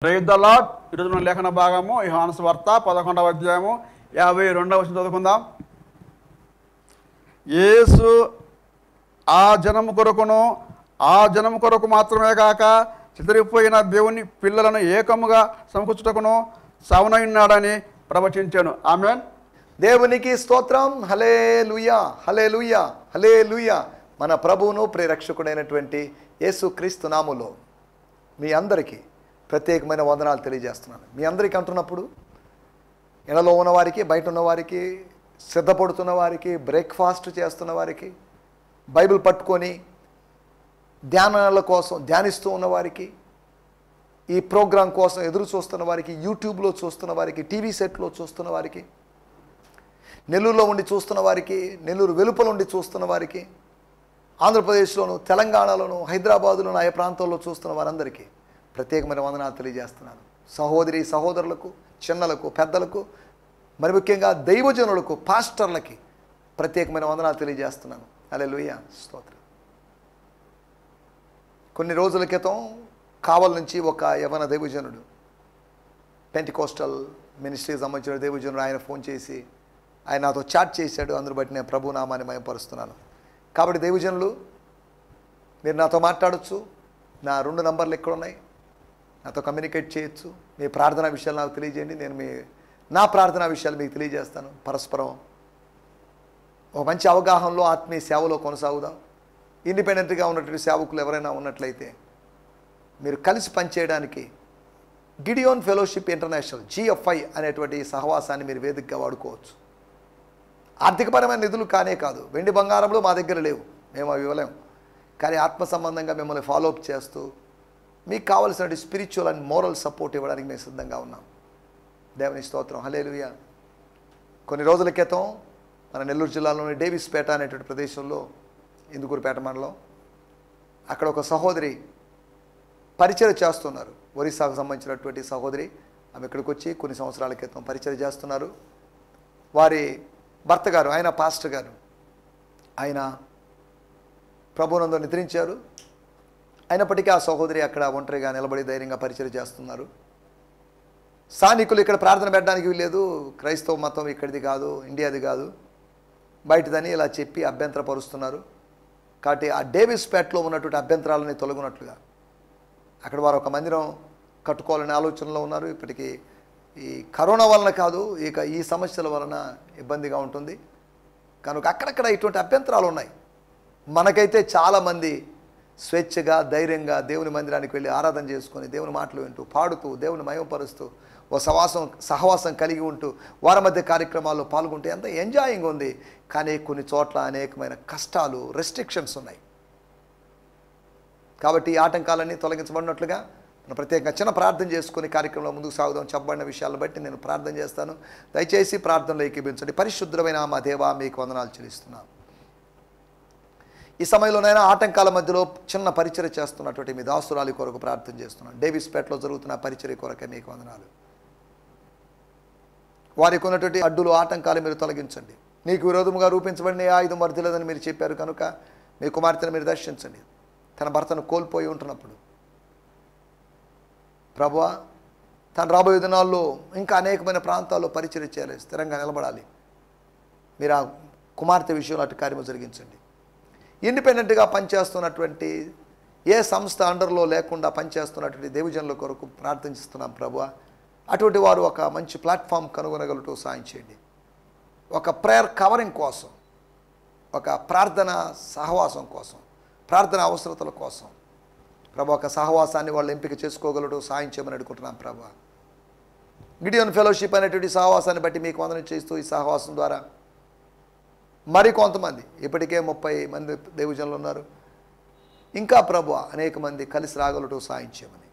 Praise the lord. ఈరోజు మన లేఖన భాగము యోహాను సువార్త 11వ అధ్యాయము 52వ వచనం చదువుకుందాం. యేసు ఆ జనము కొరకు మాత్రమే కాక చెదిరిపోయిన దేవుని పిల్లలను ఏకముగా సమకూర్చుటకును సవనయున్నాడని ప్రవచించాను. ఆమేన్. దేవునికి స్తోత్రం. హల్లెలూయా, హల్లెలూయా, హల్లెలూయా. మన ప్రభువును ప్రియరక్షకుడైనటువంటి యేసుక్రీస్తు నామములో మీ అందరికీ ప్రత్యేకమైన వందనాలు తెలియజేస్తున్నాను. మీ అందరికీ అంటున్నప్పుడు ఇళ్లలో ఉన్నవారికి, బయట ఉన్నవారికి, సిద్ధపడుతున్న వారికి, బ్రేక్ఫాస్ట్ చేస్తున్న వారికి, బైబిల్ పట్టుకొని ధ్యానాల కోసం ధ్యానిస్తూ ఉన్నవారికి, ఈ ప్రోగ్రాం కోసం ఎదురు చూస్తున్న వారికి, యూట్యూబ్లో చూస్తున్న వారికి, టీవీ సెట్లో చూస్తున్న వారికి, నెల్లూరులో ఉండి చూస్తున్న వారికి, నెల్లూరు వెలుపల ఉండి చూస్తున్న వారికి, ఆంధ్రప్రదేశ్లోను, తెలంగాణలోను, హైదరాబాదులోను, ఆయా ప్రాంతాల్లో చూస్తున్న వారందరికీ ప్రత్యేకమైన వందనాలు తెలియజేస్తున్నాను. సహోదరి సహోదరులకు, చిన్నలకు, పెద్దలకు, మరి ముఖ్యంగా దైవజనులకు, పాస్టర్లకి ప్రత్యేకమైన వందనాలు తెలియజేస్తున్నాను. హల్లెలూయా, స్తోత్రం. కొన్ని రోజుల క్రితం కావల్ నుంచి ఒక యవన దైవజనుడు, పెంటికోస్టల్ మినిస్ట్రీకి సంబంధించిన దైవజనుడు, ఆయన ఫోన్ చేసి ఆయన నాతో చాట్ చేశాడు. అందును బట్టి నేను ప్రభు నామాన్ని మహిమపరుస్తున్నాను. కాబట్టి దైవజనులు, మీరు నాతో మాట్లాడచ్చు. నా 2 నంబర్లు ఎక్కడ ఉన్నాయి, నాతో కమ్యూనికేట్ చేయొచ్చు. మీ ప్రార్థనా విషయాలు నాకు తెలియజేయండి, నేను నా ప్రార్థనా విషయాలు మీకు తెలియజేస్తాను. పరస్పరం ఒక మంచి అవగాహనలో ఆత్మీయ సేవలో కొనసాగుదాం. ఇండిపెండెంట్గా ఉన్నటువంటి సేవకులు ఎవరైనా ఉన్నట్లయితే మీరు కలిసి పనిచేయడానికి గిడియోన్ ఫెలోషిప్ ఇంటర్నేషనల్ GFI అనేటువంటి సహవాసాన్ని మీరు వేదికగా వాడుకోవచ్చు. ఆర్థికపరమైన నిధులు కానే కాదు, వెండి బంగారంలో మా దగ్గర లేవు, మేము అవి ఇవ్వలేము. కానీ ఆత్మ సంబంధంగా మిమ్మల్ని ఫాలోఅప్ చేస్తూ మీకు కావలసిన స్పిరిచువల్ అండ్ మోరల్ సపోర్ట్ ఇవ్వడానికి మేము సిద్ధంగా ఉన్నాం. దేవుని స్తోత్రం. హల్లెలూయా. కొన్ని రోజుల క్రితం మన నెల్లూరు జిల్లాలోని డేవిస్పేట అనేటువంటి ప్రదేశంలో, ఇందుకూరుపేట మండలం, అక్కడ ఒక సహోదరి పరిచయం చేస్తున్నారు. ఒరిస్సాకు సంబంధించినటువంటి సహోదరి. ఆమె ఇక్కడికి వచ్చి కొన్ని సంవత్సరాల క్రితం పరిచయం చేస్తున్నారు. వారి భర్త గారు, ఆయన పాస్టర్ గారు, ఆయన ప్రభువునందు నిద్రించారు. అయినప్పటికీ ఆ సహోదరి అక్కడ ఒంటరిగా నిలబడి ధైర్యంగా పరిచయం చేస్తున్నారు. స్థానికులు ఇక్కడ ప్రార్థన పెట్టడానికి వీల్లేదు, క్రైస్తవ మతం ఇక్కడిది కాదు, ఇండియాది కాదు, బయటదని ఇలా చెప్పి అభ్యంతరపరుస్తున్నారు. కాబట్టి ఆ డేవిస్పేటలో ఉన్నటువంటి అభ్యంతరాలని తొలగినట్లుగా అక్కడ వారు ఒక మందిరం కట్టుకోవాలనే ఆలోచనలో ఉన్నారు. ఇప్పటికీ ఈ కరోనా వలన కాదు, ఇక ఈ సమస్యల వలన ఇబ్బందిగా ఉంటుంది కనుక అక్కడక్కడ ఇటువంటి అభ్యంతరాలు ఉన్నాయి. మనకైతే చాలామంది స్వేచ్ఛగా, ధైర్యంగా దేవుని మందిరానికి వెళ్ళి ఆరాధన చేసుకొని, దేవుని మాటలు వింటూ, పాడుతూ, దేవుని మహిమపరుస్తూ, ఓ సహవాసం కలిగి ఉంటూ వారి మధ్య కార్యక్రమాల్లో పాల్గొంటే ఎంత ఎంజాయింగ్ ఉంది. కానీ కొన్ని చోట్ల అనేకమైన కష్టాలు, రెస్ట్రిక్షన్స్ ఉన్నాయి. కాబట్టి ఈ ఆటంకాలన్నీ తొలగించబడినట్లుగా మనం ప్రత్యేకంగా చిన్న ప్రార్థన చేసుకుని కార్యక్రమంలో ముందుకు సాగుదాం. చెప్పబడిన విషయాలను బట్టి నేను ప్రార్థన చేస్తాను. దయచేసి ప్రార్థనలో ఏకీభించండి. పరిశుద్ధమైన మా దేవా, మీకు వందనాలు చెల్లిస్తున్నాను. ఈ సమయంలోనైనా ఆటంకాల మధ్యలో చిన్న పరిచర్య చేస్తున్నటువంటి మీ దాసురాలి కొరకు ప్రార్థన చేస్తున్నాను. డేవిస్పేటలో జరుగుతున్న పరిచర్య కొరకే మీకు వందనాలు. వారికి ఉన్నటువంటి అడ్డులు, ఆటంకాలు మీరు తొలగించండి. నీకు విరోధముగా రూపించబడిన ఏ ఆయుధం వర్ధిల్లదని మీరు చెప్పారు కనుక మీ కుమార్తెను మీరు దర్శించండి. తన భర్తను కోల్పోయి ఉంటున్నప్పుడు ప్రభువా, తను రాబోయే దినాల్లో ఇంకా అనేకమైన ప్రాంతాల్లో పరిచర్య చేయాలి, స్థిరంగా నిలబడాలి. మీరు ఆ కుమార్తె విషయంలో అటు కార్యము జరిగించండి. ఇండిపెండెంట్గా పనిచేస్తున్నటువంటి ఏ సంస్థ అండర్లో లేకుండా పనిచేస్తున్నటువంటి దేవజనుల కొరకు ప్రార్థిస్తున్నాం ప్రభువా. అటువంటి వారు ఒక మంచి ప్లాట్ఫామ్ కనుగొనగలటూ సాయం చేయండి. ఒక ప్రేయర్ కవరింగ్ కోసం, ఒక ప్రార్థన సహవాసం కోసం, ప్రార్థన అవసరతల కోసం ప్రభు ఒక సహవాసాన్ని వాళ్ళు ఎంపిక చేసుకోగలటూ సాయం చేయమని అడుగుతున్నాం ప్రభువా. గిడియోన్ ఫెలోషిప్ అనేటువంటి సహవాసాన్ని బట్టి మీకు వందనం చేస్తూ ఈ సహవాసం ద్వారా మరి కొంతమంది, ఇప్పటికే 30 మంది దైవజనులు ఉన్నారు, ఇంకా ప్రభు అనేక మంది కలిసి రాగలటూ సాయం చేయమని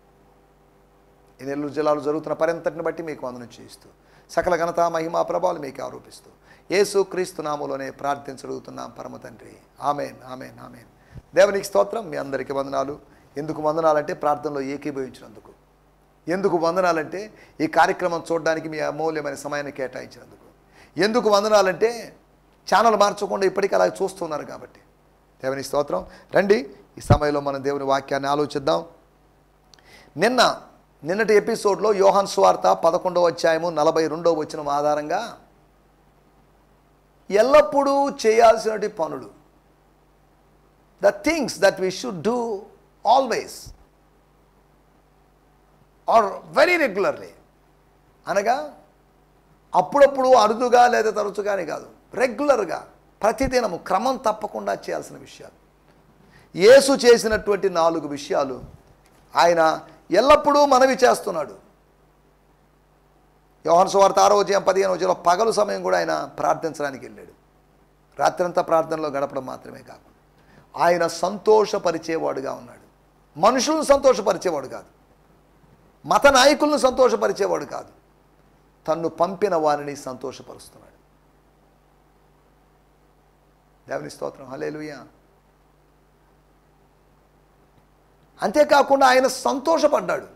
ఈ నెల్లూరు జిల్లాలో జరుగుతున్న పరంతటిని బట్టి మీకు వందనం చేస్తూ సకల ఘనత, మహిమా, ప్రభావాలు మీకు ఆరోపిస్తూ యేసుక్రీస్తు నామములోనే ప్రార్థించగలుగుతున్నాం పరమ తండ్రి. ఆమేన్, ఆమేన్, ఆమేన్. దేవునికి స్తోత్రం. మీ అందరికీ వందనాలు. ఎందుకు వందనాలంటే ప్రార్థనలో ఏకీభవించినందుకు. ఎందుకు వందనాలంటే ఈ కార్యక్రమం చూడడానికి మీ అమూల్యమైన సమయాన్ని కేటాయించినందుకు. ఎందుకు వందనాలంటే ఛానల్ మార్చకుండా ఇప్పటికీ అలా చూస్తున్నారు కాబట్టి. దేవుని స్తోత్రం. రండి, ఈ సమయంలో మనం దేవుని వాక్యాన్ని ఆలోచిద్దాం. నిన్న నిన్నటి ఎపిసోడ్లో యోహాను సువార్త 11వ అధ్యాయము 42వ వచనం ఆధారంగా ఎల్లప్పుడూ చేయాల్సిన పనులు, the things that we should do always are very regularly, అనగా అప్పుడప్పుడు అరుదుగా లేదా తరచుగానే కాదు, రెగ్యులర్గా ప్రతిదినము క్రమం తప్పకుండా చేయాల్సిన విషయాలు. యేసు చేసినటువంటి 4 విషయాలు ఆయన ఎల్లప్పుడూ మనవి చేస్తున్నాడు. యోహాను సువార్త 6వ అధ్యాయం 15వ వచనంలో పగలు సమయం కూడా ఆయన ప్రార్థించడానికి వెళ్ళాడు. రాత్రంతా ప్రార్థనలో గడపడం మాత్రమే కాకుండా ఆయన సంతోషపరిచేవాడుగా ఉన్నాడు. మనుషులను సంతోషపరిచేవాడు కాదు, మత నాయకులను సంతోషపరిచేవాడు కాదు, తన్ను పంపిన వారిని సంతోషపరుస్తున్నాడు. దేవుని స్తోత్రం, హల్లెలూయా. అంతేకాకుండా ఆయన సంతోషపడ్డాడు.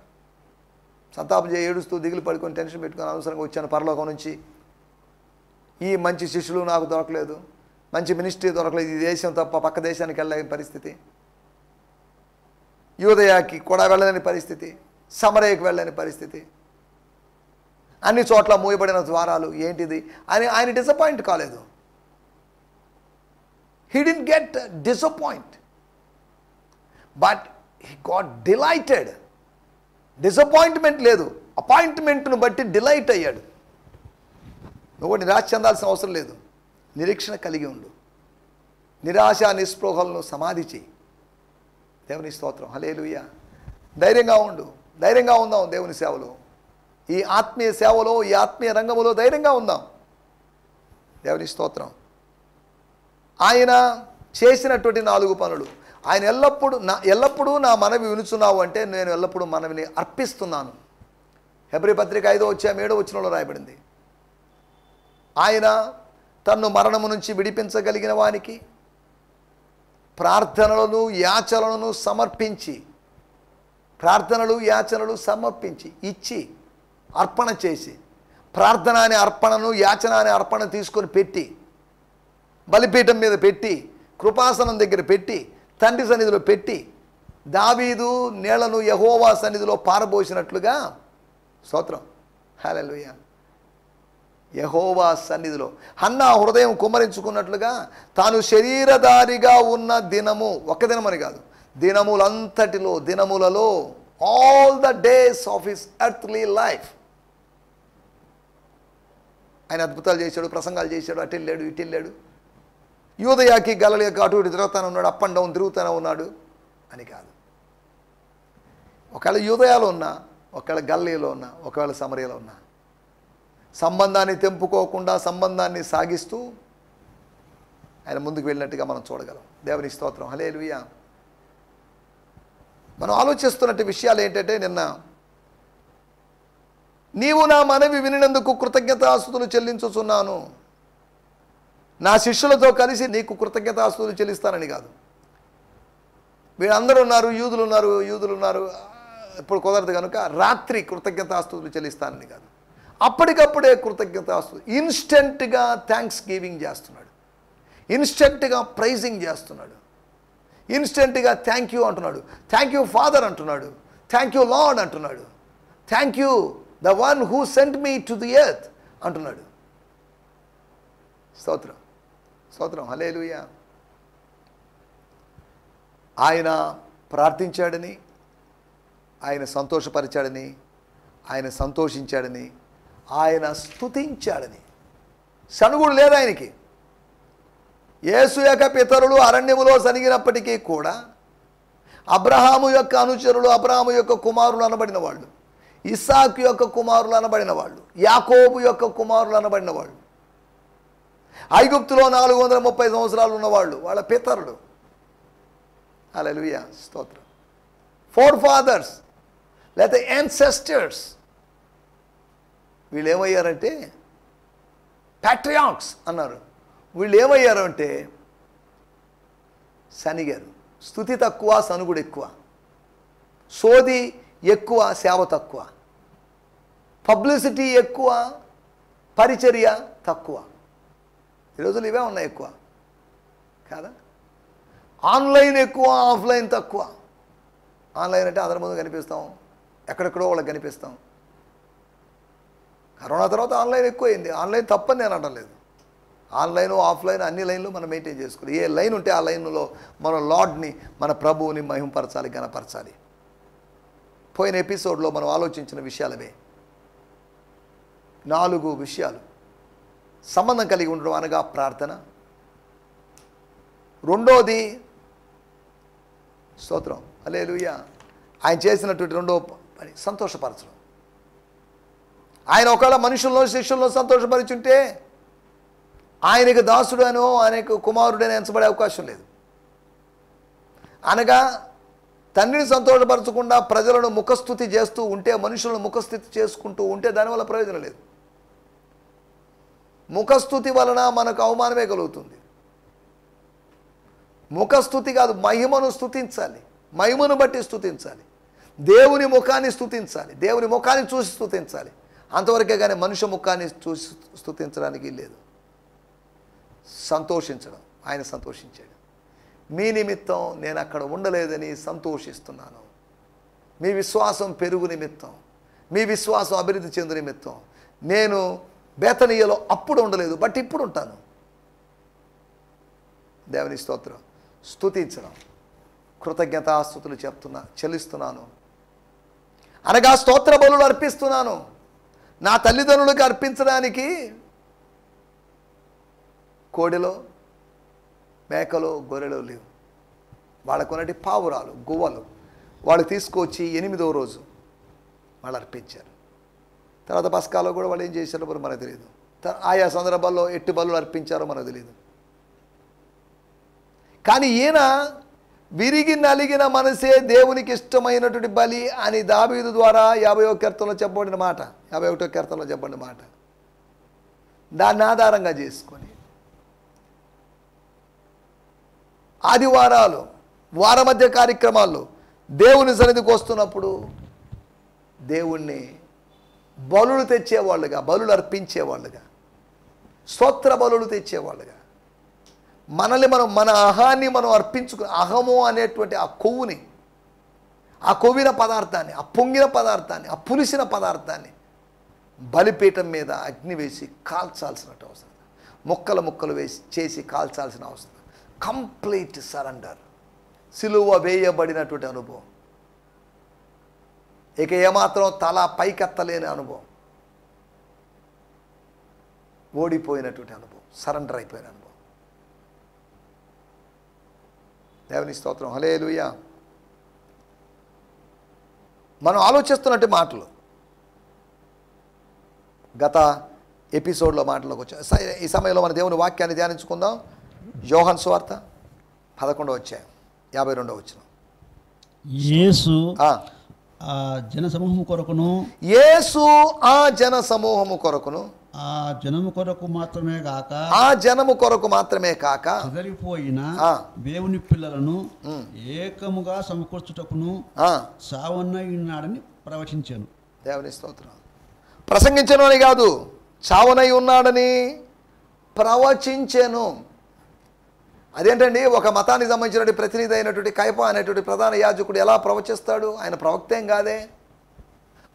సంతాపం చేయి, ఏడుస్తూ దిగులు పడుకొని టెన్షన్ పెట్టుకొని అనవసరంగా వచ్చాను పరలోకం నుంచి, ఈ మంచి శిష్యులు నాకు దొరకలేదు, మంచి మినిస్ట్రీ దొరకలేదు, ఈ దేశం తప్ప పక్క దేశానికి వెళ్ళలేని పరిస్థితి, యూదయాకి కూడా వెళ్ళలేని పరిస్థితి, సమరయకు వెళ్ళలేని పరిస్థితి, అన్ని చోట్ల మూయబడిన ద్వారాలు, ఏంటిది అని ఆయన డిసప్పాయింట్ కాలేదు. He didn't get disappoint, but he got delighted. Disappointment లేదు, అపాయింట్మెంట్ను బట్టి డిలైట్ అయ్యాడు. నువ్వు నిరాశ చెందాల్సిన అవసరం లేదు, నిరీక్షణ కలిగి ఉండు. నిరాశ నిస్పృహలను సమాధి చేయి. దేవుని స్తోత్రం, హల్లెలూయా. ధైర్యంగా ఉండు, ధైర్యంగా ఉందాం దేవుని సేవలో, ఈ ఆత్మీయ సేవలో, ఈ ఆత్మీయ రంగంలో ధైర్యంగా ఉందాం. దేవుని స్తోత్రం. ఆయన చేసినటువంటి 4 పనులు, ఆయన ఎల్లప్పుడూ నా మనవి వినుచున్నావు అంటే నేను ఎల్లప్పుడూ మనవిని అర్పిస్తున్నాను. హెబ్రీ పత్రిక 5వ అధ్యాయం 7వ వచనంలో రాయబడింది. ఆయన తన్ను మరణము నుంచి విడిపించగలిగిన వానికి ప్రార్థనలను యాచనలను సమర్పించి ఇచ్చి అర్పణ చేసి, ప్రార్థన అనే అర్పణను యాచన అనే అర్పణ తీసుకొని పెట్టి, బలిపీఠం మీద పెట్టి, కృపాసనం దగ్గర పెట్టి, తండ్రి సన్నిధిలో పెట్టి, దావీదు నీళ్లను యెహోవా సన్నిధిలో పారబోసినట్లుగా, స్తోత్రం, హల్లెలూయా, యెహోవా సన్నిధిలో హన్నా హృదయం కుమ్మరించుకున్నట్లుగా తాను శరీరధారిగా ఉన్న దినము, ఒక దినమని కాదు, దినములలో all the days of his earthly life ఆయన అద్భుతాలు చేశాడు, ప్రసంగాలు చేశాడు, అటు వెళ్ళాడు ఇటు వెళ్ళాడు, యూదయాకి గలిలయకి అటు ఇటు తిరుగుతానే ఉన్నాడు, అప్ అండ్ డౌన్ తిరుగుతూనే ఉన్నాడు అని కాదు. ఒకవేళ యూదయాలో ఉన్నా, ఒకవేళ గలిలయలో ఉన్నా, ఒకవేళ సమరయలో ఉన్నా, సంబంధాన్ని తెంపుకోకుండా సంబంధాన్ని సాగిస్తూ ఆయన ముందుకు వెళ్ళినట్టుగా మనం చూడగలం. దేవుని స్తోత్రం, హల్లెలూయా. మనం ఆలోచిస్తున్నట్టు విషయాలు ఏంటంటే, నిన్న నీవు నా మనవి వినినందుకు కృతజ్ఞతాస్తుతులు చెల్లించుచున్నాను, నా శిష్యులతో కలిసి నీకు కృతజ్ఞతాస్తుతులు చెల్లిస్తానని కాదు. వీళ్ళందరూ ఉన్నారు, యూదులు ఉన్నారు, ఇప్పుడు కుదరదు కనుక రాత్రి కృతజ్ఞతాస్తుతులు చెల్లిస్తానని కాదు. అప్పటికప్పుడే కృతజ్ఞతాస్తుతులు, ఇన్స్టెంట్గా థ్యాంక్స్ గివింగ్ చేస్తున్నాడు, ఇన్స్టెంట్గా ప్రైజింగ్ చేస్తున్నాడు, ఇన్స్టెంట్గా థ్యాంక్ యూ అంటున్నాడు, థ్యాంక్ యూ ఫాదర్ అంటున్నాడు, థ్యాంక్ యూ లార్డ్ అంటున్నాడు, thank you the one who sent me to the earth అంటున్నాడు. స్తోత్రం, స్తోత్రం, హల్లెలూయా. ఆయన ప్రార్థించాడని, ఆయన సంతోషపరిచాడని, ఆయన సంతోషించాడని, ఆయన స్తుతించాడని సనుగుడు లేదు ఆయనకి. యేసు యొక్క పితరులు అరణ్యములో సనిగినప్పటికీ కూడా అబ్రహాము యొక్క అనుచరులు, అబ్రహాము యొక్క కుమారులు అనబడిన వాళ్ళు, ఇస్సాకు యొక్క కుమారులు అనబడిన వాళ్ళు, యాకోబు యొక్క కుమారులు అనబడిన వాళ్ళు, ఐగుప్తులో 430 సంవత్సరాలు ఉన్నవాళ్ళు, వాళ్ళ పితరులు. హల్లెలూయా, స్తోత్రం. ఫోర్ ఫాదర్స్ లేకపోతే యాన్సెస్టర్స్, వీళ్ళు ఏమయ్యారంటే ప్యాట్రియార్క్స్ అన్నారు. వీళ్ళు ఏమయ్యారు అంటే సనిగారు. స్తుతి తక్కువ, సనుగుడు ఎక్కువ, సోది ఎక్కువ, సేవ తక్కువ, పబ్లిసిటీ ఎక్కువ, పరిచర్య తక్కువ. ఈరోజులు ఇవే ఉన్నాయి ఎక్కువ కాదా? ఆన్లైన్ ఎక్కువ, ఆఫ్లైన్ తక్కువ. ఆన్లైన్ అంటే అందరి ముందు కనిపిస్తాం, ఎక్కడెక్కడో వాళ్ళకి కనిపిస్తాం. కరోనా తర్వాత ఆన్లైన్ ఎక్కువైంది. ఆన్లైన్ తప్పని నేను అనలేదు. ఆన్లైన్ ఆఫ్లైన్ అన్ని లైన్లు మనం మెయింటైన్ చేసుకోవాలి. ఏ లైన్ ఉంటే ఆ లైన్లో మన లార్డ్ని, మన ప్రభువుని మహింపరచాలి, ఘనపరచాలి. పోయిన ఎపిసోడ్లో మనం ఆలోచించిన విషయాలవే. 4 విషయాలు. సంబంధం కలిగి ఉండడం అనగా ప్రార్థన. రెండోది స్తోత్రం, హల్లెలూయా, ఆయన చేసినటువంటి రెండో పని సంతోషపరచడం. ఆయన ఒకవేళ మనుషుల్లో శిష్యుల్లో సంతోషపరిచుంటే ఆయనకు దాసుడనో ఆయనకు కుమారుడని ఎంచబడే అవకాశం లేదు. అనగా తండ్రిని సంతోషపరచకుండా ప్రజలను ముఖస్థుతి చేస్తూ ఉంటే, మనుషులను ముఖస్థుతి చేసుకుంటూ ఉంటే దానివల్ల ప్రయోజనం లేదు. ముఖస్థుతి వలన మనకు అవమానమే కలుగుతుంది. ముఖస్థుతి కాదు, మహిమను స్తుతించాలి. మహిమను బట్టి స్తుతించాలి. దేవుని ముఖాన్ని స్తుతించాలి. దేవుని ముఖాన్ని చూసి స్తుతించాలి. అంతవరకే కానీ మనుష్య ముఖాన్ని చూసి స్తుతించడానికి లేదు. సంతోషించడం. ఆయన సంతోషించాడు. మీ నిమిత్తం నేను అక్కడ ఉండలేదని సంతోషిస్తున్నాను. మీ విశ్వాసం పెరుగు నిమిత్తం, మీ విశ్వాసం అభివృద్ధి చెందు నిమిత్తం నేను బేతనీయలో అప్పుడు ఉండలేదు, బట్ ఇప్పుడు ఉంటాను. దేవుని స్తోత్రం. స్తుతించడం, కృతజ్ఞతాస్తుతులు చెల్లిస్తున్నాను అనగా స్తోత్ర బలులు అర్పిస్తున్నాను. నా తల్లిదండ్రులకు అర్పించడానికి కోడెలో, మేకలో, గొర్రెలో లేవు. వాళ్ళకున్నటి పావురాలు, గువ్వలు వాళ్ళు తీసుకొచ్చి 8వ రోజు వాళ్ళు అర్పించారు. తర్వాత పస్కాలో కూడా వాళ్ళు ఏం చేశారో మరి మనకు తెలియదు. ఆయా సందర్భాల్లో ఎట్టి బలులు అర్పించారో మనకు తెలియదు. కానీ ఈయన విరిగి నలిగిన మనసే దేవునికి ఇష్టమైనటువంటి బలి అని దావీదు ద్వారా 51వ కీర్తనలో చెప్పబడిన మాట, 51వ కీర్తనలో చెప్పబడిన మాట, దాన్ని ఆధారంగా చేసుకొని ఆదివారాలు, వార మధ్య కార్యక్రమాల్లో దేవుని సన్నిధికి వస్తున్నప్పుడు దేవుణ్ణి బలులు తెచ్చేవాళ్ళుగా, బలులు అర్పించేవాళ్ళుగా, స్తోత్ర బలులు తెచ్చేవాళ్ళుగా, మనల్ని మనం, మన అహాన్ని మనం అర్పించుకుని, అహము అనేటువంటి ఆ కొవ్వుని, ఆ కొవ్విన పదార్థాన్ని, ఆ పొంగిన పదార్థాన్ని, ఆ పులిసిన పదార్థాన్ని బలిపీఠం మీద అగ్ని వేసి కాల్చాల్సిన అవసరం, ముక్కలు ముక్కలు చేసి కాల్చాల్సిన అవసరం. కంప్లీట్ సరెండర్, సిలువ వేయబడినటువంటి అనుభవం, ఇక ఏమాత్రం తల పైకెత్తలేని అనుభవం, ఓడిపోయినటువంటి అనుభవం, సరెండర్ అయిపోయిన అనుభవం. దేవుని స్తోత్రం, హల్లెలూయా. మనం ఆలోచిస్తున్నట్టు మాటలు గత ఎపిసోడ్లో మాటలోకి వచ్చాం. ఈ సమయంలో మన దేవుని వాక్యాన్ని ధ్యానించుకుందాం. యోహాను సువార్త 11వ అధ్యాయం 52వ వచనం. యేసు ఆ జన సమూహము కొరకును, యేసు ఆ జన సమూహము కొరకును, ఆ జనము కొరకు మాత్రమే కాక, ఆ జనము కొరకు మాత్రమే కాక చెదరిపోయిన దేవుని పిల్లలను ఏకముగా సమకూర్చుటకును చావనయున్నాడని ప్రవచించాను. దేవుని స్తోత్రం. ప్రసంగించను అని కాదు, చావనై ఉన్నాడని ప్రవచించాను. అదేంటండి, ఒక మతానికి సంబంధించినటువంటి ప్రతినిధి అయినటువంటి కయప అనేటువంటి ప్రధాన యాజకుడు ఎలా ప్రవచిస్తాడు? ఆయన ప్రవక్త ఏం కాదే.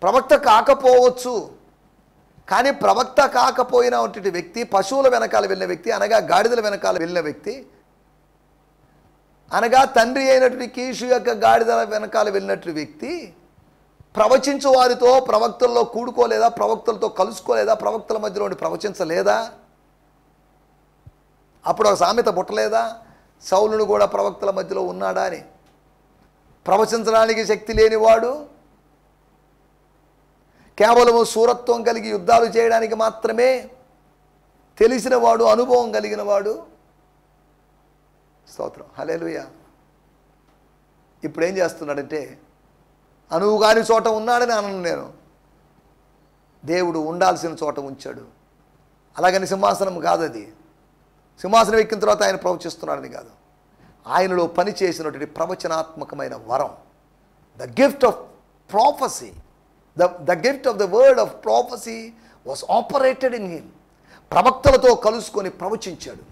ప్రవక్త కాకపోవచ్చు, కానీ ప్రవక్త కాకపోయినటువంటి వ్యక్తి, పశువుల వెనకాల వెళ్ళిన వ్యక్తి, అనగా గాడిదల వెనకాల వెళ్ళిన వ్యక్తి, అనగా తండ్రి అయినటువంటి కీషు యొక్క గాడిదల వెనకాల వెళ్ళినటువంటి వ్యక్తి ప్రవచించు వారితో, ప్రవక్తల్లో కూడుకోలేదా? ప్రవక్తలతో కలుసుకోలేదా? ప్రవక్తల మధ్యలో ప్రవచించలేదా? అప్పుడు ఒక సామెత పుట్టలేదా? సౌలును కూడా ప్రవక్తల మధ్యలో ఉన్నాడా అని. ప్రవచించడానికి శక్తి లేనివాడు, కేవలము శూరత్వం కలిగి యుద్ధాలు చేయడానికి మాత్రమే తెలిసినవాడు, అనుభవం కలిగిన వాడు. స్తోత్రం, హల్లెలూయా. ఇప్పుడు ఏం చేస్తున్నాడంటే, అనువు కాని చోట ఉన్నాడని అనను నేను. దేవుడు ఉండాల్సిన చోట ఉంచాడు. అలాగని సింహాసనం కాదు అది. సింహాసనం ఎక్కిన తర్వాత ఆయన ప్రవచిస్తున్నాడని కాదు. ఆయనలో పని చేసినటువంటి ప్రవచనాత్మకమైన వరం, the gift of prophecy, the gift of the word of prophecy was operated in him. ప్రవక్తలతో కలుసుకొని ప్రవచించాడు.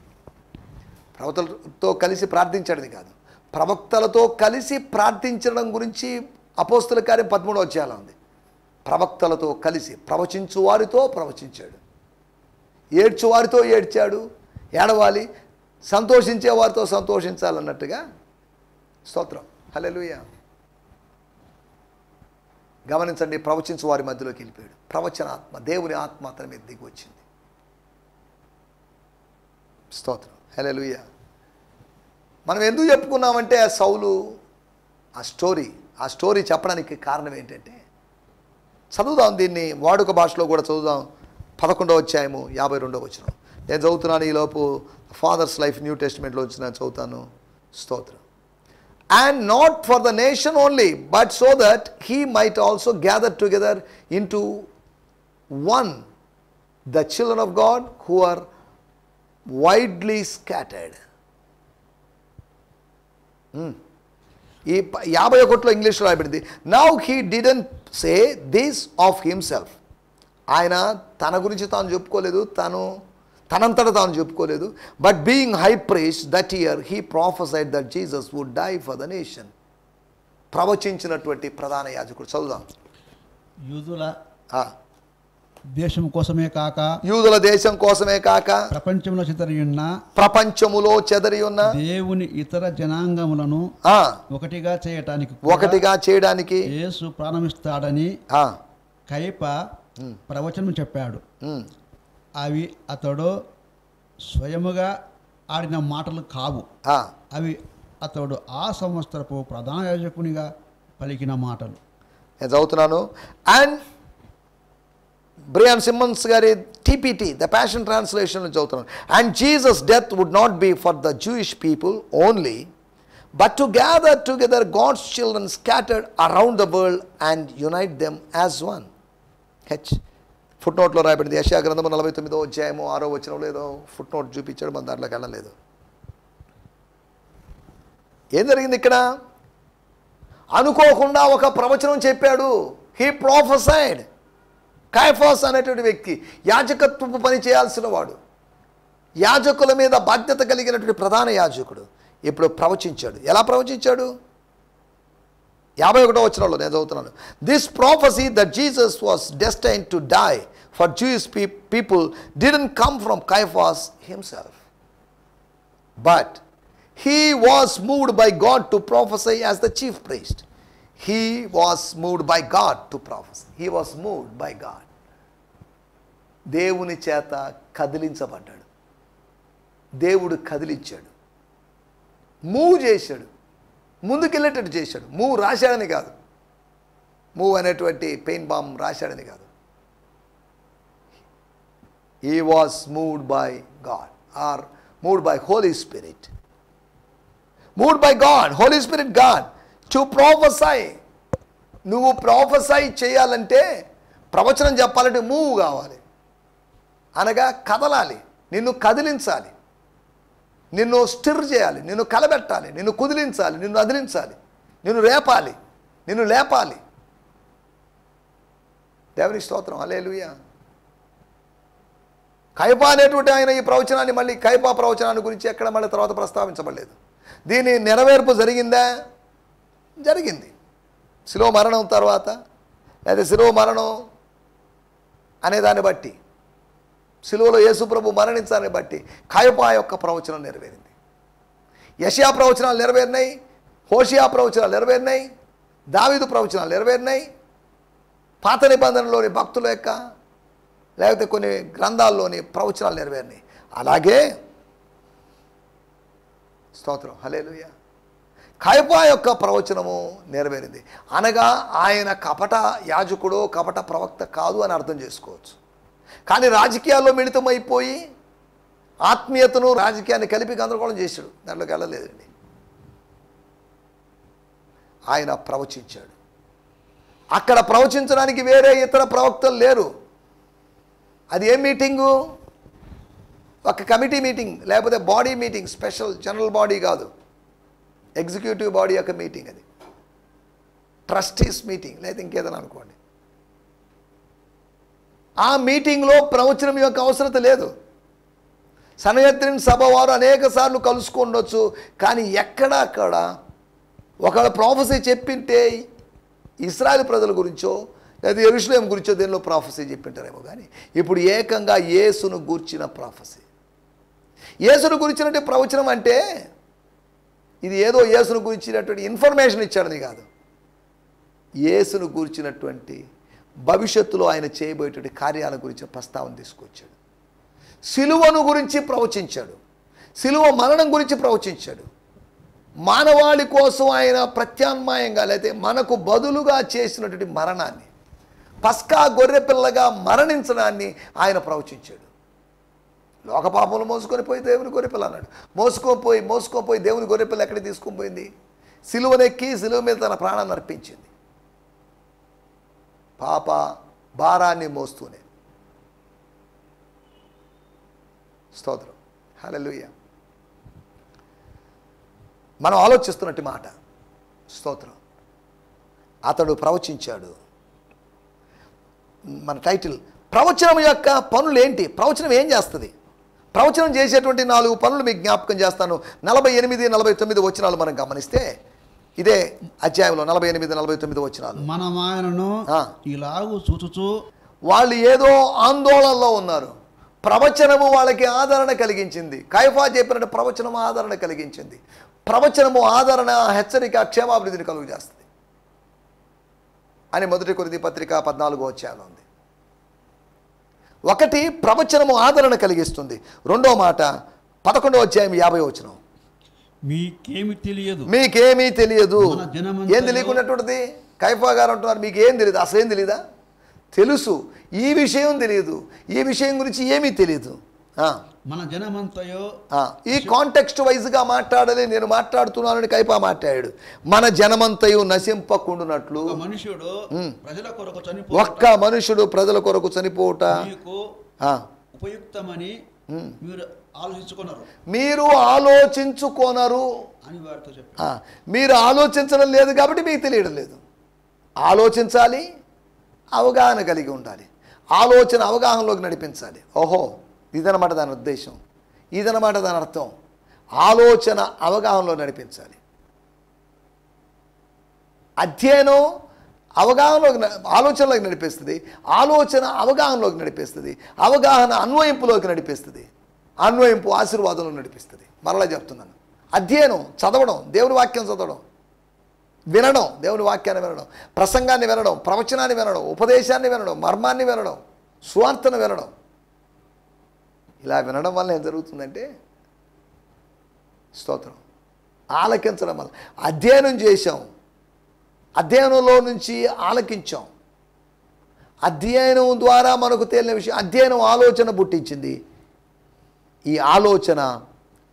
ప్రవక్తలతో కలిసి ప్రార్థించాడని కాదు, ప్రవక్తలతో కలిసి ప్రార్థించడం గురించి అపోస్తుల కార్యం 13వ అధ్యాయంలో ఉంది. ప్రవక్తలతో కలిసి ప్రవచించు వారితో ప్రవచించాడు, ఏడ్చు వారితో ఏడ్చాడు, ఏడవాలి, సంతోషించే వారితో సంతోషించాలన్నట్టుగా. స్తోత్రం, హల్లెలూయా. గమనించండి, ప్రవచించు వారి మధ్యలోకి వెళ్ళిపోయాడు. ప్రవచనాత్మ, దేవుని ఆత్మ అతని మీద దిగి వచ్చింది. స్తోత్రం, హల్లెలూయా. మనం ఎందుకు చెప్పుకున్నామంటే సౌలు ఆ స్టోరీ చెప్పడానికి కారణం ఏంటంటే, చదువుదాం దీన్ని వాడుక భాషలో కూడా చదువుదాం. 11వ అధ్యాయము 52వ వచనం నేను చదువుతున్నాను. ఈలోపు ఫాదర్స్ లైఫ్ న్యూ టెస్టిమెంట్లో వచ్చి నేను చదువుతాను. స్తోత్రం. And not for the nation only, but so that he might also gather together into one the children of God who are widely scattered. ఈ 51లో ఇంగ్లీష్లో రాయబడింది. Now he didn't say this of himself. ఆయన తన గురించి తాను చెప్పుకోలేదు, తనంతట తాను చెప్పుకోలేదు. But being high priest that year he prophesied that Jesus would die for the nation. ప్రవచించినటువంటి ప్రధాన యాజకుడు. చదువుదాం. యూదుల దేశం కోసమే కాక, యూదుల దేశం కోసమే కాక ప్రపంచములో చెదరి ఉన్న దేవుని ఇతర జనాంగములను ఒకటిగా చేయడానికి యేసు ప్రారంభిస్తాడని కయప ప్రవచనం చెప్పాడు. అవి అతడు స్వయముగా ఆడిన మాటలు కావు, అవి అతడు ఆ సంవత్సరపు ప్రధాన యాజకునిగా పలికిన మాటలు. నేను చదువుతున్నాను. అండ్ బ్రియాన్ సిమ్మన్స్ గారి టీపీటీ ద ప్యాషన్ ట్రాన్స్లేషన్ చదువుతున్నాను. And Jesus death would not be for the Jewish people only, but to gather together God's children scattered around the world and unite them as one. Foot నోట్లో రాయబడింది. యెషయా గ్రంథము 49వ అధ్యాయము 6వ వచనంలో ఏదో foot note చూపించాడు, మన దాంట్లోకి వెళ్ళలేదు. ఏం జరిగింది ఇక్కడ? అనుకోకుండా ఒక ప్రవచనం చెప్పాడు. He prophesied. కయఫాస్ అనేటువంటి వ్యక్తి యాజకత్వపు పని చేయాల్సిన వాడు, యాజకుల మీద బాధ్యత కలిగినటువంటి ప్రధాన యాజకుడు ఇప్పుడు ప్రవచించాడు. ఎలా ప్రవచించాడు? 51వ వచనంలో నేను చదువుతున్నాను. This prophecy that Jesus was destined to die for Jewish people didn't come from Caiaphas himself, but he was moved by God to prophesy as the chief priest. He was moved by God to prophesy. He was moved by God. దేవుని చేత కదిలించబడ్డాడు. దేవుడు కదిలించాడు, move చేశాడు, ముందుకెళ్ళేటట్టు చేశాడు. Move రాశాడని కాదు, move అనేటువంటి pain balm రాశాడని కాదు. He was moved by God or moved by Holy Spirit. Moved by God, Holy Spirit, God to prophesy. నువ్వు prophesy చేయాలంటే, ప్రవచనం చెప్పాలంటే మూవ్ కావాలి, అనగా కదలాలి, నిన్ను కదిలించాలి, నిన్ను స్టిర్ చేయాలి, నిన్ను కలబెట్టాలి, నిన్ను కుదిలించాలి, నిన్ను అదిలించాలి, నిన్ను రేపాలి, నిన్ను లేపాలి. దేవుని స్తోత్రం, హల్లెలూయా. కయప అనేటువంటి ఆయన ఈ ప్రవచనాన్ని, మళ్ళీ కయప ప్రవచనాన్ని గురించి ఎక్కడ మళ్ళీ తర్వాత ప్రస్తావించబడలేదు. దీని నెరవేర్పు జరిగిందా? జరిగింది. శిలువ మరణం తర్వాత, లేదా శిలువ మరణం అనేదాన్ని బట్టి, శిలువలో యేసుప్రభు మరణించాలని బట్టి కయప యొక్క ప్రవచనం నెరవేరింది. యెషయా ప్రవచనాలు నెరవేరినాయి, హోషియా ప్రవచనాలు నెరవేరినాయి, దావీదు ప్రవచనాలు నెరవేరినాయి, పాత నిబంధనలోని భక్తుల యొక్క లేకపోతే కొన్ని గ్రంథాల్లోని ప్రవచనాలు నెరవేరినాయి. అలాగే స్తోత్రం, హల్లెలూయా, కయప యొక్క ప్రవచనము నెరవేరింది. అనగా ఆయన కపట యాజకుడో కపట ప్రవక్త కాదు అని అర్థం చేసుకోవచ్చు. కానీ రాజకీయాల్లో మిళితమైపోయి ఆత్మీయతను రాజకీయాన్ని కలిపి గందరగోళం చేశాడు, దాంట్లోకి వెళ్ళలేదండి. ఆయన ప్రవచించాడు. అక్కడ ప్రవచించడానికి వేరే ఇతర ప్రవక్తలు లేరు. అది ఏ మీటింగు? ఒక కమిటీ మీటింగ్, లేకపోతే body meeting, special general body కాదు, ఎగ్జిక్యూటివ్ బాడీ యొక్క మీటింగ్. అది ట్రస్టీస్ మీటింగ్, లేదా ఇంకేదైనా అనుకోండి. ఆ మీటింగ్లో ప్రవచనం యొక్క అవసరత లేదు. సన్హెద్రిన్ సభ వారు అనేక సార్లు కలుసుకుండొచ్చు, కానీ ఎక్కడా అక్కడ ఒకవేళ ప్రొఫెసీ చెప్పింటే ఇశ్రాయేలు ప్రజల గురించో లేదా యెరూషలేము గురించో దేనిలో ప్రాఫెసీ చెప్పింటారేమో కానీ ఇప్పుడు ఏకంగా యేసును గూర్చిన ప్రాఫెసీ. యేసును గురించినట్టు ప్రవచనం అంటే ఇది ఏదో యేసును గురించినటువంటి ఇన్ఫర్మేషన్ ఇచ్చాడని కాదు, యేసును గురించినటువంటి భవిష్యత్తులో ఆయన చేయబోయేటువంటి కార్యాల గురించి ప్రస్తావన తీసుకొచ్చాడు. సిలువను గురించి ప్రవచించాడు, సిలువ మరణం గురించి ప్రవచించాడు, మానవాళి కోసం ఆయన ప్రత్యామ్నాయంగా లేకపోతే మనకు బదులుగా చేసినటువంటి మరణాన్ని, పస్కా గొర్రెపిల్లగా మరణించడాన్ని ఆయన ప్రవచించాడు. లోక పాపములు మోసుకొని పోయి దేవుని గొర్రెపిల్ల అన్నాడు. మోసుకోపోయి దేవుని గొర్రెపిల్ల ఎక్కడికి తీసుకొని పోయింది? సిలువనెక్కి సిలువ మీద తన ప్రాణాన్ని అర్పించింది, పాప భారాన్ని మోస్తూనే. స్తోత్రం, హల్లెలూయా. మనం ఆలోచిస్తున్నట్టు మాట. స్తోత్రం. అతడు ప్రవచించాడు. మన టైటిల్ ప్రవచనం యొక్క పనులు ఏంటి? ప్రవచనం ఏం చేస్తుంది? ప్రవచనం చేసేటువంటి 4 పనులు మీకు జ్ఞాపకం చేస్తాను. 48, 49 వచనాలు మనం గమనిస్తే ఇదే అధ్యాయంలో 48, 49 వచనాలు. మనం ఆయనను ఇలాగూ చూచుచు, వాళ్ళు ఏదో ఆందోళనలో ఉన్నారు. ప్రవచనము వాళ్ళకి ఆదరణ కలిగించింది. కయఫా చెప్పినట్టు ప్రవచనము ఆదరణ కలిగించింది. ప్రవచనము ఆదరణ, హెచ్చరిక, క్షేమాభివృద్ధిని కలుగు చేస్తుంది అని 1 కొరింథీ పత్రిక 14వ అధ్యాయంలో ఉంది. ఒకటి ప్రవచనము ఆదరణ కలిగిస్తుంది. రెండో మాట 11వ అధ్యాయం 50వ వచనం. మీకేమీ తెలియదు. ఏం తెలియకున్నటువంటిది? కయఫా గారు అంటున్నారు మీకేం తెలియదు. అసలేం తెలీదా? తెలుసు. ఈ విషయం తెలియదు. ఈ విషయం గురించి ఏమీ తెలియదు. మన జనమంతయో, ఈ కాంటెక్స్ట్ వైజ్గా మాట్లాడాలి. నేను మాట్లాడుతున్నానని కయఫా మాట్లాడాడు. మన జనమంతయు నశింపకుండునట్లు ఒక్క మనుషుడు ప్రజల కొరకు చనిపోవుట ఉపయుక్తమని మీరు ఆలోచించుకోనరు అని వారితో చెప్పారు. మీరు ఆలోచించడం లేదు కాబట్టి మీకు తెలియడం లేదు. ఆలోచించాలి, అవగాహన కలిగి ఉండాలి. ఆలోచన అవగాహనలోకి నడిపించాలి. ఓహో, ఇదనమాట దాని ఉద్దేశం, ఇదనమాట దాని అర్థం. ఆలోచన అవగాహనలో నడిపించాలి. ఆలోచనలోకి నడిపిస్తుంది, ఆలోచన అవగాహనలోకి నడిపిస్తుంది, అవగాహన అన్వయింపులోకి నడిపిస్తుంది, అన్వయింపు ఆశీర్వాదంలో నడిపిస్తుంది. మరలా చెప్తున్నాను, అధ్యయనం, చదవడం, దేవుని వాక్యం చదవడం, వినడం, దేవుని వాక్యాన్ని వినడం, ప్రసంగాన్ని వినడం, ప్రవచనాన్ని వినడం, ఉపదేశాన్ని వినడం, మర్మాన్ని వినడం, సువార్తను వినడం. ఇలా వినడం వల్ల ఏం జరుగుతుందంటే, స్తోత్రం, ఆలకించడం వల్ల అధ్యయనం చేశాం, అధ్యయనంలో నుంచి ఆలకించాం, అధ్యయనం ద్వారా మనకు తేలిన విషయం. అధ్యయనం ఆలోచన పుట్టించింది. ఈ ఆలోచన,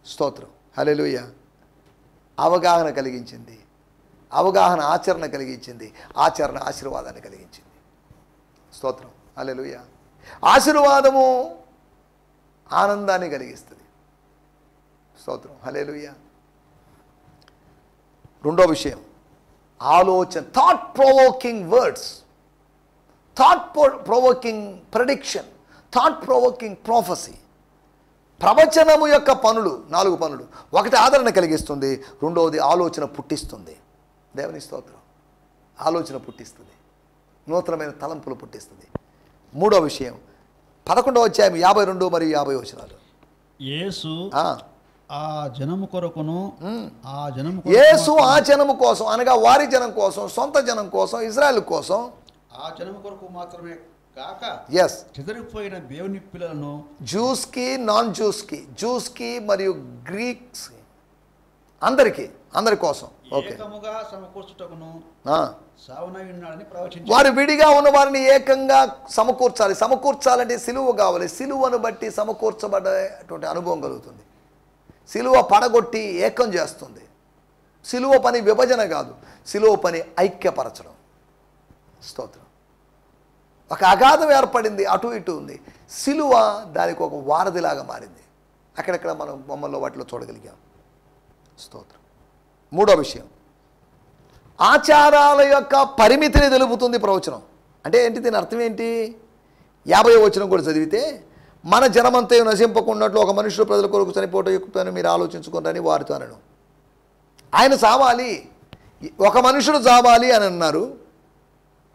స్తోత్రం, హల్లెలూయా, అవగాహన కలిగించింది. అవగాహన ఆచరణ కలిగించింది. ఆచరణ ఆశీర్వాదాన్ని కలిగించింది. స్తోత్రం, హల్లెలూయా. ఆశీర్వాదము ఆనందాన్ని కలిగిస్తుంది. స్తోత్రం, హల్లెలూయా. రెండో విషయం, ఆలోచన, thought provoking words, thought provoking prediction, thought provoking ప్రొఫెసీ. ప్రవచనము యొక్క పనులు 4 పనులు. ఒకటి ఆదరణ కలిగిస్తుంది, రెండవది ఆలోచన పుట్టిస్తుంది. దేవుని స్తోత్రం, ఆలోచన పుట్టిస్తుంది, నూతనమైన తలంపులు పుట్టిస్తుంది. మూడో విషయం 11వ అధ్యాయం 52 మరియు 50 వచనాలు. యేసు ఆ జనము కొరకును, యేసు ఆ జనము కోసం అనగా వారి జనం కోసం, సొంత జనం కోసం, ఇజ్రాయెల్ కోసం, ఆ జనము కొరకు మాత్రమే కాక చెదిరిపోయిన దేవుని పిల్లలను, జూస్కి, నాన్ జూస్కి, జూస్కి మరియు గ్రీక్స్, అందరి కోసం ఏకముగా సమకూర్చుటకును సావనయున్నాడని ప్రవచించాడు. వారు విడిగా ఉన్న వారిని ఏకంగా సమకూర్చాలి. సమకూర్చాలంటే సిలువ కావాలి. సిలువను బట్టి సమకూర్చబడేటువంటి అనుభవం కలుగుతుంది. సిలువ పడగొట్టి ఏకం చేస్తుంది. సిలువ పని విభజన కాదు, సిలువ పని ఐక్యపరచడం. స్తోత్రం. ఒక అగాధం ఏర్పడింది, అటు ఇటు ఉంది. సిలువ దానికి ఒక వారధిలాగా మారింది. అక్కడక్కడ మనం బొమ్మల్లో వాటిలో చూడగలిగాం. స్తోత్రం. మూడో విషయం, ఆచారాల యొక్క పరిమితిని తెలుపుతుంది ప్రవచనం. అంటే ఏంటి? దీని అర్థం ఏంటి? 50వ వచనం కూడా చదివితే, మన జనమంతయు నశింపకున్నట్లు ఒక మనుషుడు ప్రజల కొరకు చనిపోవటం ఎక్కువని మీరు ఆలోచించుకుంటారని వారితో అనను. ఆయన చావాలి, ఒక మనుషుడు చావాలి అని అన్నారు.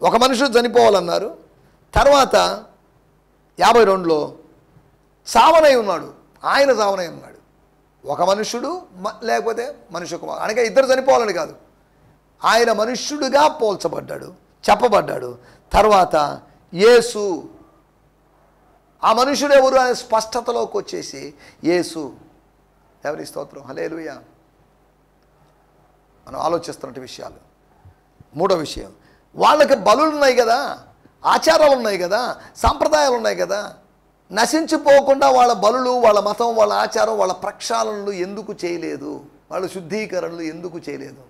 ఒక మనుషుడు చనిపోవాలన్నారు. తర్వాత 52లో సావనై ఉన్నాడు, ఆయన సావనై ఉన్నాడు. ఒక మనుష్యుడు లేకపోతే మనుష్య కుమారుడు, అనగా ఇద్దరు చనిపోవాలని కాదు, ఆయన మనుష్యుడిగా పోల్చబడ్డాడు, చెప్పబడ్డాడు. తర్వాత యేసు, ఆ మనుష్యుడు ఎవరు అనే స్పష్టతలోకి వచ్చేసి యేసు. ఎవరి స్తోత్రం, హల్లెలూయా. మనం ఆలోచిస్తున్న విషయాలు. మూడో విషయం, వాళ్ళకి బలులు ఉన్నాయి కదా, ఆచారాలు ఉన్నాయి కదా, సాంప్రదాయాలు ఉన్నాయి కదా, నశించిపోకుండా వాళ్ళ బలులు, వాళ్ళ మతం, వాళ్ళ ఆచారం, వాళ్ళ ప్రక్షాళనలు ఎందుకు చేయలేదు? వాళ్ళు శుద్ధీకరణలు ఎందుకు చేయలేదు?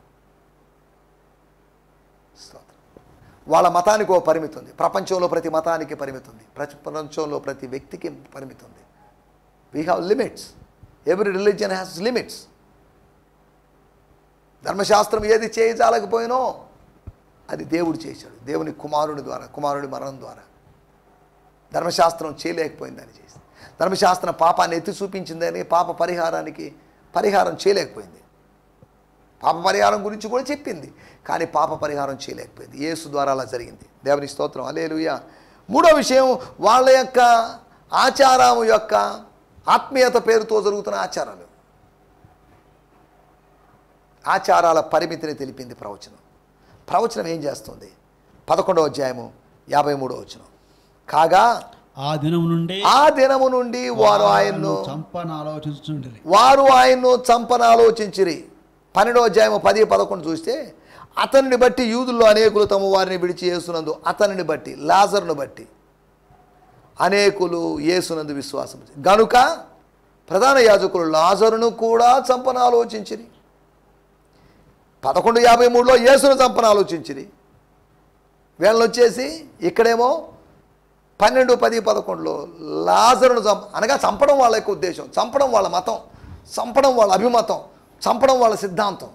వాళ్ళ మతానికి ఓ పరిమితి ఉంది. ప్రపంచంలో ప్రతి మతానికి పరిమితి ఉంది. ప్రపంచంలో ప్రతి వ్యక్తికి పరిమితి ఉంది. We have limits. Every religion has limits. ధర్మశాస్త్రం ఏది చేయజాలకపోయినో అది దేవుడు చేశాడు, దేవుని కుమారుడి ద్వారా, కుమారుడి మరణం ద్వారా. ధర్మశాస్త్రం చేయలేకపోయిందని చేసి, ధర్మశాస్త్రం పాపాన్ని ఎత్తి చూపించిందని పాప పరిహారం చేయలేకపోయింది. పాప పరిహారం గురించి కూడా చెప్పింది, కానీ పాప పరిహారం చేయలేకపోయింది. యేసు ద్వారా అలా జరిగింది. దేవుని స్తోత్రం, హల్లెలూయా. మూడో విషయం, వాళ్ళ యొక్క ఆచారం యొక్క ఆత్మీయత పేరుతో జరుగుతున్న ఆచారాలు, ఆచారాల పరిమితిని తెలిపింది ప్రవచనం. ప్రవచనం ఏం చేస్తుంది? 11వ అధ్యాయము 53వ వచనం. కాగా ఆ దినము నుండి వారు ఆయన్ను చంపనాలోచించిరి. 12వ అధ్యాయము 10-11 చూస్తే, అతనిని బట్టి యూదుల్లో అనేకులు తమ వారిని విడిచి యేసునందు, అతనిని బట్టి లాజరును బట్టి అనేకులు యేసునందు విశ్వాసం గనుక ప్రధాన యాజకులు లాజరును కూడా చంపనాలోచించిరి. 11:53లో యేసును చంపనాలోచించిరి. వీళ్ళని వచ్చేసి ఇక్కడేమో 12:10-11లో లాజరును అనగా చంపడం వాళ్ళ యొక్క ఉద్దేశం, చంపడం వాళ్ళ మతం, చంపడం వాళ్ళ అభిమతం, చంపడం వాళ్ళ సిద్ధాంతం.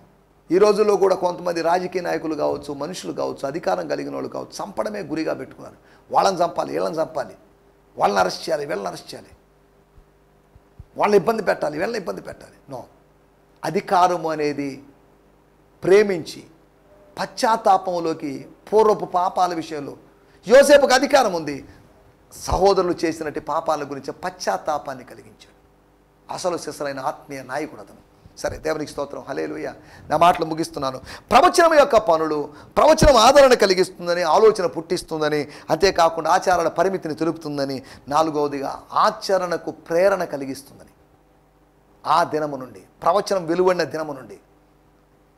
ఈ రోజుల్లో కూడా కొంతమంది రాజకీయ నాయకులు కావచ్చు, మనుషులు కావచ్చు, అధికారం కలిగిన వాళ్ళు కావచ్చు, చంపడమే గురిగా పెట్టుకున్నారు. వాళ్ళని చంపాలి, వీళ్ళని చంపాలి, వాళ్ళని అరెస్ట్ చేయాలి, వీళ్ళని అరెస్ట్ చేయాలి, వాళ్ళని ఇబ్బంది పెట్టాలి, వీళ్ళని ఇబ్బంది పెట్టాలి. నో, అధికారము అనేది ప్రేమించి పశ్చాత్తాపంలోకి, పూర్వపు పాపాల విషయంలో యోసేపుకు అధికారం ఉంది, సహోదరులు చేసినట్టు పాపాల గురించి పశ్చాత్తాపాన్ని కలిగించాడు. అసలు సిసలైన ఆత్మీయ నాయకుడు అతను. సరే, దేవునికి స్తోత్రం, హల్లెలూయా. నా మాటలు ముగిస్తున్నాను. ప్రవచనం యొక్క పనులు, ప్రవచనం ఆదరణ కలిగిస్తుందని, ఆలోచన పుట్టిస్తుందని, అంతేకాకుండా ఆచారాల పరిమితిని తెలుపుతుందని, 4వదిగా ఆచరణకు ప్రేరణ కలిగిస్తుందని. ఆ దినము నుండి, ప్రవచనం వెలువడిన దినము నుండి,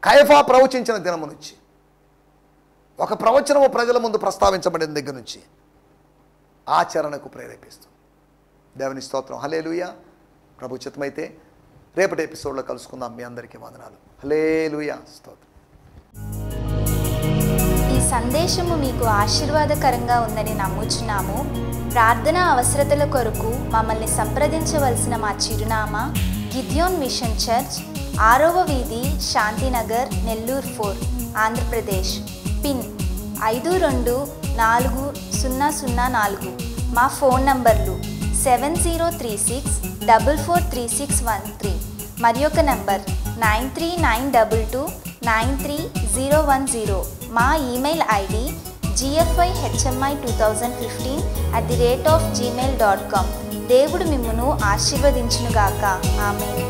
కయఫా ప్రవచించిన దినము నుంచి, ఒక ప్రవచనము ప్రజల ముందు ప్రస్తావించబడిన దగ్గర నుంచి ఆచరణకు ప్రేరేపిస్తుంది. దేవుని స్తోత్రం, హల్లెలూయా. ప్రభు చిత్తమైతే రేపటి ఎపిసోడ్లో కలుసుకుందాం. మీ అందరికీ వందనాలు. హల్లెలూయా, స్తోత్రం. ఈ సందేశము మీకు ఆశీర్వాదకరంగా ఉందని నమ్ముచున్నాము. ప్రార్థన అవసరతల కొరకు మమ్మల్ని సంప్రదించవలసిన మా చిరునామా గిద్యోన్ మిషన్ చర్చ్, 6వ వీధి, శాంతినగర్, నెల్లూరు 4, ఆంధ్రప్రదేశ్. పిన్ 524004. మా ఫోన్ నంబర్లు 7036443613 మరి ఒక నంబర్ 9392293010. మా ఈమెయిల్ ఐడి gfihmi2015@gmail.com. దేవుడు మిమ్మును ఆశీర్వదించునుగాక. ఆమేన్.